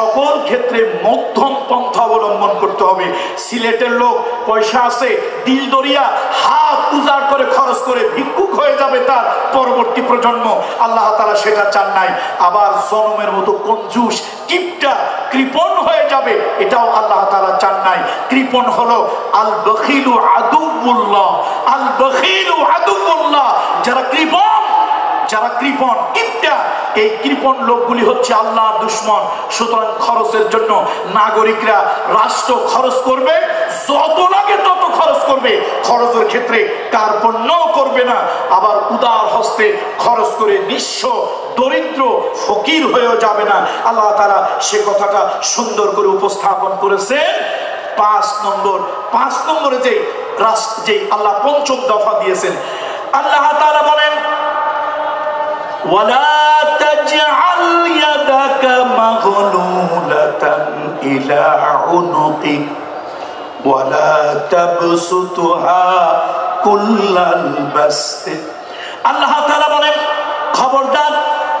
সকল ক্ষেত্রে মধ্যম পন্থা অবলম্বন করতে হবে। সিলেটের লোক পয়সা আছে, দিল দরিয়া, হাত উজাড় করে খরচ করে ভিক্ষুক হয়ে যাবে তার পরবর্তী প্রজন্ম, আল্লাহ তাআলা সেটা চান নাই। আবার জনমের মতো কঞ্জুস কিপটা কৃপণ হয়ে যাবে, এটাও আল্লাহ তাআলা চান নাই। কৃপণ হলো আল বখিলু আদুউল্লাহ, আল বখিলু আদুউল্লাহ। যারা কৃপণ কিপটা, এই কৃপণ লোকগুলি হচ্ছে আল্লাহর দুশমন। সুতরাং খরচের জন্য নাগরিকরা, রাষ্ট্র খরচ করবে, যত লাগে তত খরচ করবে, খরচের ক্ষেত্রে কার্পণ্য করবে না। আবার উদার হস্তে খরচ করে নিঃস্ব দরিদ্র ফকির হয়েও যাবে না। আল্লাহ তাআলা সে কথাটা সুন্দর করে উপস্থাপন করেছেন। 5 নম্বরে যে আল্লাহ পঞ্চম দফা দিয়েছেন, আল্লাহ তাআলা বলেন ওয়ালা তাজআল ইয়াদাকা মাগলুলাতান ইলা উনুকিক ওয়ালা তাবসুতহা কুল্লাল বাসত। আল্লাহ তাআলা বলেন খবরদার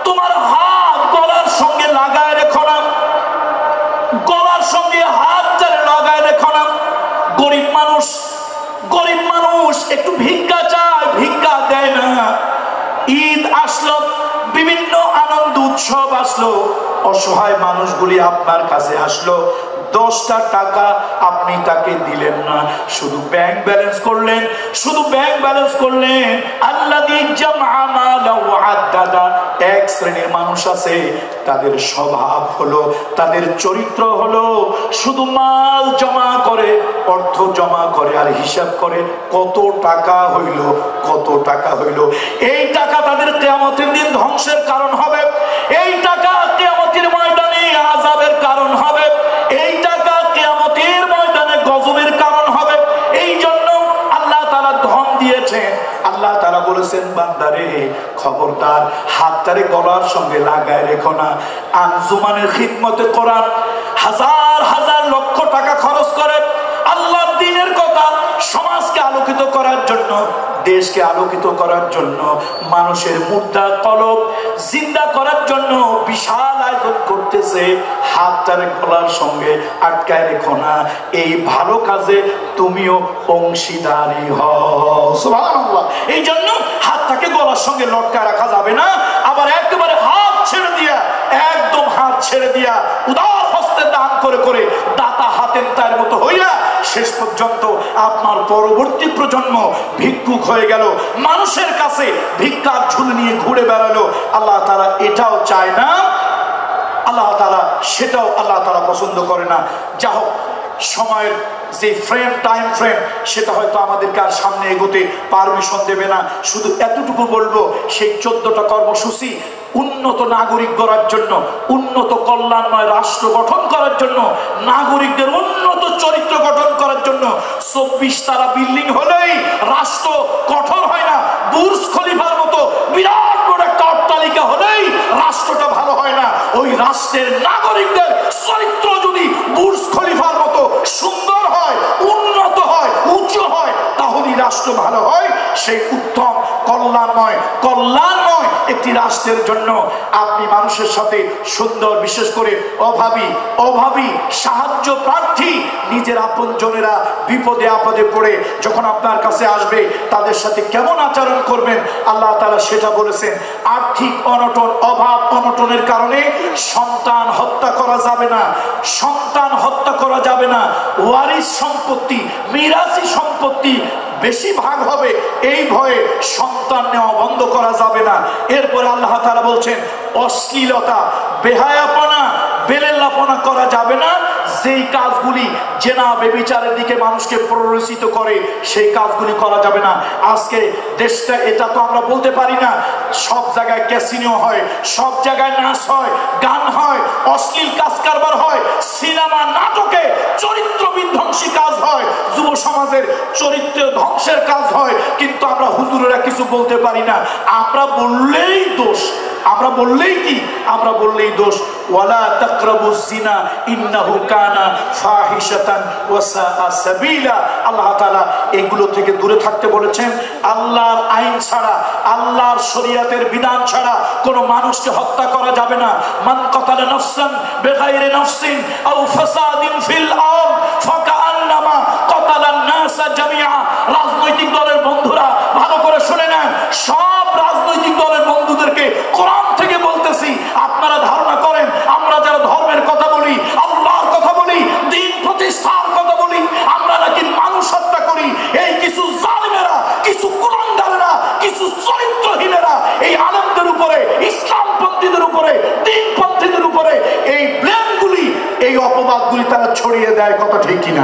তোমার হাত গলার সঙ্গে লাগায় রেখো না, গলার সঙ্গে হাত লাগায় রেখো না। গরিব মানুষ একটু ভিক্ষা চায়, ভিক্ষা দেয় না। ঈদ আসলো, বিভিন্ন আনন্দ উৎসব আসলো, অসহায় মানুষগুলি আপনার কাছে আসলো, 10টা টাকা আপনি তাকে দিলেন না, শুধু ব্যাংক ব্যালেন্স করলেন। আল্লাযী জামআ মালাহু আদ্দাদা। এক শ্রেণীর মানুষ আছে, তাদের স্বভাব হলো, তাদের চরিত্র হলো শুধু মাল জমা করে, অর্থ জমা করে আর হিসাব করে কত টাকা হইল। এই টাকা তাদের কিয়ামতের দিন ধ্বংসের কারণ হবে, এই টাকা কিয়ামতের ময়দানে আযাবের কারণ হবে, এই টাকা কিয়ামতের ময়দানে গজবের কারণ হবে। এই জন্য আল্লাহ তাআলা ধন দিয়েছেন। আল্লাহ তাআলা বলেছেন বান্দারে খবরদার হাতটারে গলার সঙ্গে লাগায় রেখো না। আঞ্জুমানের খিদমতে কোরআন হাজার লক্ষ টাকা খরচ করে আল্লাহর দ্বীনের কথা, সমাজকে আলোকিত করার জন্য, দেশকে আলোকিত করার জন্য, মানুষের মুদ্রা কলব জিন্দা করার জন্য বিশাল আয়োজন করতেছে। হাতটারে গলার সঙ্গে আটকায় রেখো না, এই ভালো কাজে তুমিও অংশীদারি হও। সুবহানাল্লাহ। এই জন্য হাতটাকে গলার সঙ্গে লটকায় রাখা যাবে না। আবার একেবারে হাত ছেড়ে দিয়া উদার হস্তে দান করে দাতা হাতের তার মতো হইয়া শেষ পর্যন্ত আপনার পরবর্তী প্রজন্ম ভিক্ষুক হয়ে গেল, মানুষের কাছে ভিক্ষার ঝুলি নিয়ে ঘুরে বেড়ালো। আল্লাহ তাআলা এটাও চায় না, আল্লাহ তাআলা সেটাও আল্লাহ তাআলা পছন্দ করে না। যা হোক, সময়ের যে টাইম ফ্রেম সেটা হয়তো আমাদেরকে আর সামনে এগোতে পারমিশন দেবে না। শুধু এতটুকু বলবো, সেই 14টা কর্মসূচি উন্নত নাগরিক গড়ার জন্য, উন্নত কল্যাণময় রাষ্ট্র গঠন করার জন্য, নাগরিকদের উন্নত চরিত্র গঠন করার জন্য। 24 তারা বিল্ডিং হলেই রাষ্ট্র গঠন হয় না, বুর্জ খলিফার মতো বিরাট বড় একটা অট্টালিকা হলেই রাষ্ট্রটা ভালো হয় না। ওই রাষ্ট্রের নাগরিকদের চরিত্র যদি বুর্জ খলিফার মতো সুন্দর হয়, উন্নত হয়, উঁচু হয়, তাহলেই রাষ্ট্র ভালো হয়। সেই উত্তম কল্যাণময় একটি রাষ্ট্রের জন্য আপনি মানুষের সাথে সুন্দর, বিশেষ করে অভাবী সাহায্য প্রার্থী নিজের আপনজনেরা বিপদে আপদে পড়ে যখন আপনার কাছে আসবে তাদের সাথে কেমন আচরণ করবেন আল্লাহ তাআলা সেটা বলেছেন। আর্থিক অনটন, অভাব অনটনের কারণে সন্তান হত্যা করা যাবে না। ওয়ারিস সম্পত্তি, মিরাসি সম্পত্তি বেশি ভাগ হবে এই ভয়ে সন্তান নেওয়া বন্ধ করা যাবে না। এরপরে আল্লাহ তাআলা বলছেন অশ্লীলতা, বেহায়াপনা, বেলেল্লাপনা করা যাবে না। যেই কাজগুলি জেনা ব্যভিচারের দিকে মানুষকে প্ররোচিত করে সেই কাজগুলি করা যাবে না। আজকে দেশটা, এটা তো আমরা বলতে পারি না, সব জায়গায় ক্যাসিনো হয়, সব জায়গায় নাচ হয়, গান হয়, অশ্লীল কাজ কারবার হয়, সিনেমা নাটকে চরিত্র বিধ্বংসী কাজ হয়, যুব সমাজ সমাজের চরিত্র ধ্বংসের কাজ হয়, কিন্তু আমরা হুজুরেরা কিছু বলতে পারি না। আমরা বললেই দোষ, আমরা বললেই কি, আমরা বললেই দোষ। ওয়ালা তাকরাবুজ জিনা ইন্নাহু কানা ফাহিশাতান ওয়া সাআ সাবিলা। আল্লাহ তাআলা এগুলো থেকে দূরে থাকতে বলেছেন। আল্লাহর আইন ছাড়া, আল্লাহর শরীয়তের বিধান ছাড়া কোন মানুষকে হত্যা করা যাবে না। মান কাতালা নাফসান বিগাইরি নাফসিন আও ফাসাদিন ফিল আরদ ফাকান্নামা কাতালান নাসা জামিআ। রাজনৈতিক দলের বন্ধুরা ভালো করে শুনে নেন, সব রাজনৈতিক দলের বন্ধুদেরকে কোরআন থেকে বলতেছি, আপনারা ধারণা করেন আমরা যারা ধর্মের কথা বলি, আল্লাহর কথা বলি, দ্বীন প্রতিষ্ঠার কথা বলি, আমরা নাকি মানুষ হত্যা করি। এই কিছু জালিমেরা, কিছু কুলাঙ্গারেরা, কিছু চরিত্রহীনেরা এই আলেমদের উপরে, ইসলামপন্থীদের উপরে, দ্বীনপন্থীদের উপরে এই ব্লেমগুলি, এই অপবাদগুলি তারা ছড়িয়ে দেয়। কথা ঠিক কিনা?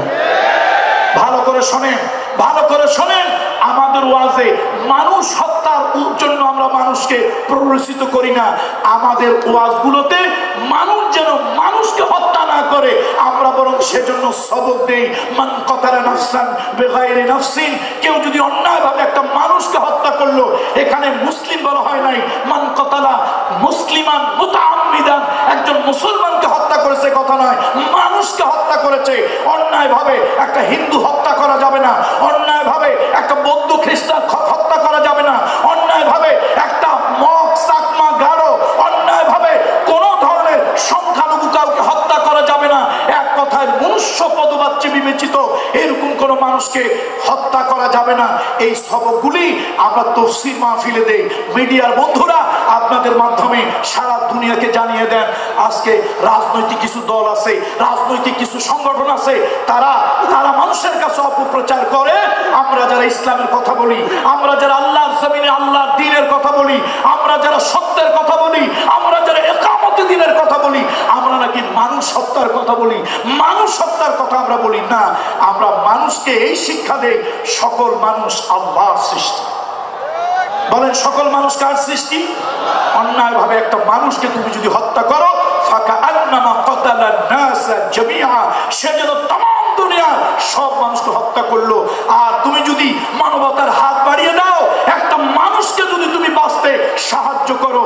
ভালো করে শোনেন, ভালো করে শোনেন। আমাদের ওয়াজে মানুষ হত্যার জন্য আমরা মানুষকে প্ররোচিত করি না। আমাদের ওয়াজগুলোতে মানুষ যেন মানুষকে হত্যা না করে, আমরা বরং সেজন্য সবক দেই। মান কাতালা নাফসান বিগাইরি নাফসিন, কেউ যদি অন্যায়ভাবে একটা মানুষকে হত্যা করলো, এখানে মুসলিম বলা হয় নাই, মান কাতালা মুসলিমান মুতাআম্মিদান, একজন মুসলমানকে হত্যা করেছে কথা নয়, মানুষকে হত্যা করেছে। অন্যায়ভাবে একটা হিন্দু হত্যা করা যাবে না, অন্যায়ভাবে একটা বৌদ্ধ খ্রিস্টান হত্যা করা যাবে না, অন্যায়ভাবে একটা মগ চাকমা গারো, অন্যায়ভাবে কোন ধরনের সংখ্যালঘু কাউকে হত্যা করা যাবে না। এক কথায় মনুষ্য পদবাচ্য বিবেচিত এরকম কোন মানুষকে হত্যা করা যাবে না। এই সবকগুলি আমরা তাফসীর মাহফিলে দেই। মিডিয়ার বন্ধুরা আপনাদের মাধ্যমে সারা দুনিয়াকে জানিয়ে দেন। আজকে রাজনৈতিক কিছু দল আছে, রাজনৈতিক কিছু সংগঠন আছে, তারা মানুষের কাছে অপপ্রচার করে। আমরা যারা ইসলামের কথা বলি, আমরা যারা আল্লাহর জমিনে আল্লাহর দ্বীনের কথা বলি, আমরা যারা সত্যের কথা বলি, আমরা যারা ইকামতে দ্বীনের কথা বলি, আমরা নাকি মানুষ হত্যার কথা বলি। মানুষ হত্যার কথা আমরা বলি না। আমরা মানুষকে এই শিক্ষা দেই, সকল মানুষ আল্লাহর সৃষ্টি। বলেন, সকল মানুষ কার সৃষ্টি? অন্যায়ভাবে একটা মানুষকে তুমি যদি হত্যা করো, ফাকান্নামা কাতালান নাসা জামিআ, সে যেন তামাম দুনিয়ার সব মানুষকে হত্যা করলো। আর তুমি যদি মানবতার হাত বাড়িয়ে দাও, একটা মানুষকে যদি তুমি বাঁচতে সাহায্য করো,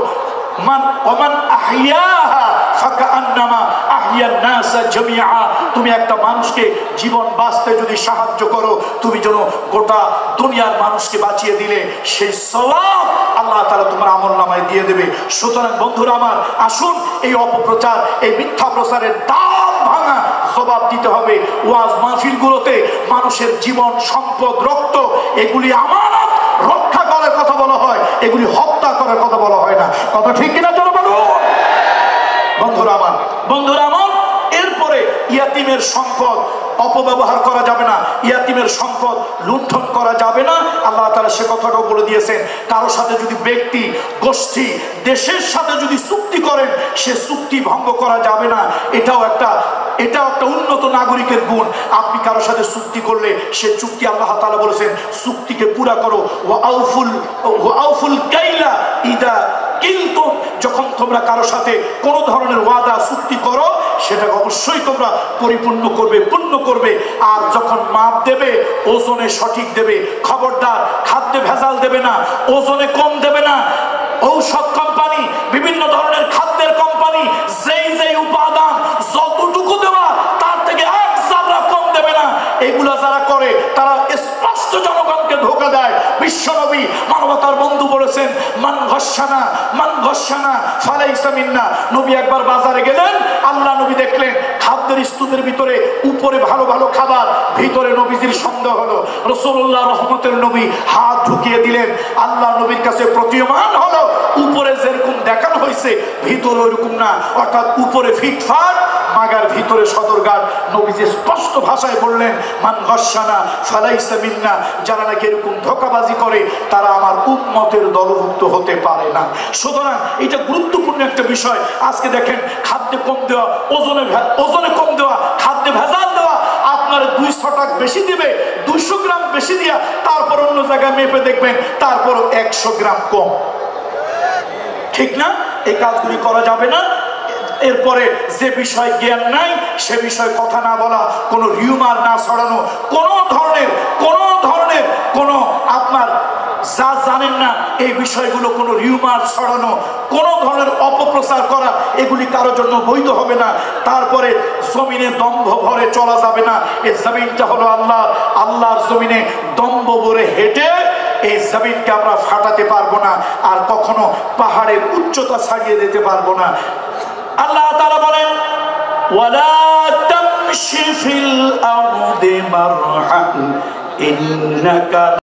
তুমি একটা মানুষকে জীবন বাঁচতে যদি সাহায্য করো, তুমি যেন গোটা দুনিয়ার মানুষকে বাঁচিয়ে দিলে, সেই সওয়াব আল্লাহ তাআলা তোমার আমলনামায় দিয়ে দেবে। সুতরাং বন্ধুরা আমার, আসুন এই অপপ্রচার, এই মিথ্যা প্রচারের দাম ভাঙা জবাব দিতে হবে। ওয়াজ মাহফিলগুলোতে মানুষের জীবন, সম্পদ, রক্ত, এগুলি আমানত রক্ষা করার কথা বলা হয়, এগুলি হত্যা করার কথা বলা হয় না। কথা ঠিক কিনা চলো বলো বন্ধুরা আমার, বন্ধুরা আমার। এরপরে ইয়াতিমের সম্পদ অপব্যবহার করা যাবে না, ইয়াতিমের সম্পদ লুণ্ঠন করা যাবে না। আল্লাহ তাআলা সে কথাটাও বলে দিয়েছেন। কারো সাথে যদি ব্যক্তি, গোষ্ঠী, দেশের সাথে যদি চুক্তি করেন, সে চুক্তি ভঙ্গ করা যাবে না। এটাও একটা উন্নত নাগরিকের গুণ। আপনি কারো সাথে চুক্তি করলে সে চুক্তি, আল্লাহ তাআলা বলেছেন, চুক্তিকে পুরা করো। ওয়া আউফুল কাইলা ইদা কিলতুম, যখন তোমরা কারো সাথে কোন ধরনের ওয়াদা চুক্তি করো, সেটা অবশ্যই তোমরা পরিপূর্ণ করবে, পূর্ণ করবে। আর যখন মাপ দেবে, ওজনে সঠিক দেবে। খবরদার খাদ্যে ভেজাল দেবে না, ওজনে কম দেবে না। ঔষধ কোম্পানি, বিভিন্ন ধরনের খাদ্যের কোম্পানি, যেই উপাদান যতটুকু দেওয়া তার থেকে এক জাররা কম দেবে না। এগুলা যারা করে তারা স্পষ্ট জনগণকে ধোঁকা দেয়। বিশ্বনবী মানবতার বন্ধু বলেছেন, মান ঘষানা ফালাইসা মিন্না। নবী একবার বাজারে গেলেন, আল্লাহ নবী দেখলেন খাদ্যের স্তূপের ভিতরে উপরে ভালো ভালো খাবার, ভিতরে নবীজির সন্দেহ হলো। রাসূলুল্লাহ রহমতের নবী হাত ঢুকিয়ে দিলেন। আল্লাহ নবীর কাছে প্রতীয়মান হলো, উপরে যেরকম দেখানো হয়েছে ভিতরে ওইরকম না, অর্থাৎ উপরে ফিটফাট, মাগার ভিতরে সদরঘাট। নবীজি স্পষ্ট ভাষায় বললেন, মান ঘষানা ফালাইসা মিন্না, যারা নাকি এরকম ধোঁকাবাজি করে তারা আমার উম্মতের দলভুক্ত হতে পারে না। সুতরাং এটা গুরুত্বপূর্ণ একটা বিষয়। আজকে দেখেন, খাদ্যে কম দেওয়া, ওজনে কম দেওয়া, খাদ্যে ভেজাল দেওয়া। আপনার 200 টাকা বেশি দিবে, 200 গ্রাম বেশি দিয়া, তারপর অন্য জায়গায় মেপে দেখবেন তারপর 100 গ্রাম কম। ঠিক না? এই কাজগুলি করা যাবে না। এরপরে যে বিষয় জ্ঞান নাই সে বিষয়ে কথা না বলা, কোনো রিউমার না ছড়ানো, কোনো ধরনের কোনো আপনার যা জানেন না এই বিষয়গুলো কোনো রিউমার ছড়ানো, কোনো ধরনের অপপ্রচার করা, এগুলি কারোর জন্য বৈধ হবে না। তারপরে জমিনে দম্ভ ভরে চলা যাবে না। এই জমিনটা হলো আল্লাহর জমিনে দম্ভ ভরে হেঁটে এই জমিনকে আমরা ফাটাতে পারবো না, আর কখনো পাহাড়ের উচ্চতা ছাড়িয়ে দিতে পারবো না। আল্লাহ তাআলা বলেন ওয়ালা তামশি ফিল আরদি মারহান ইন্নাকা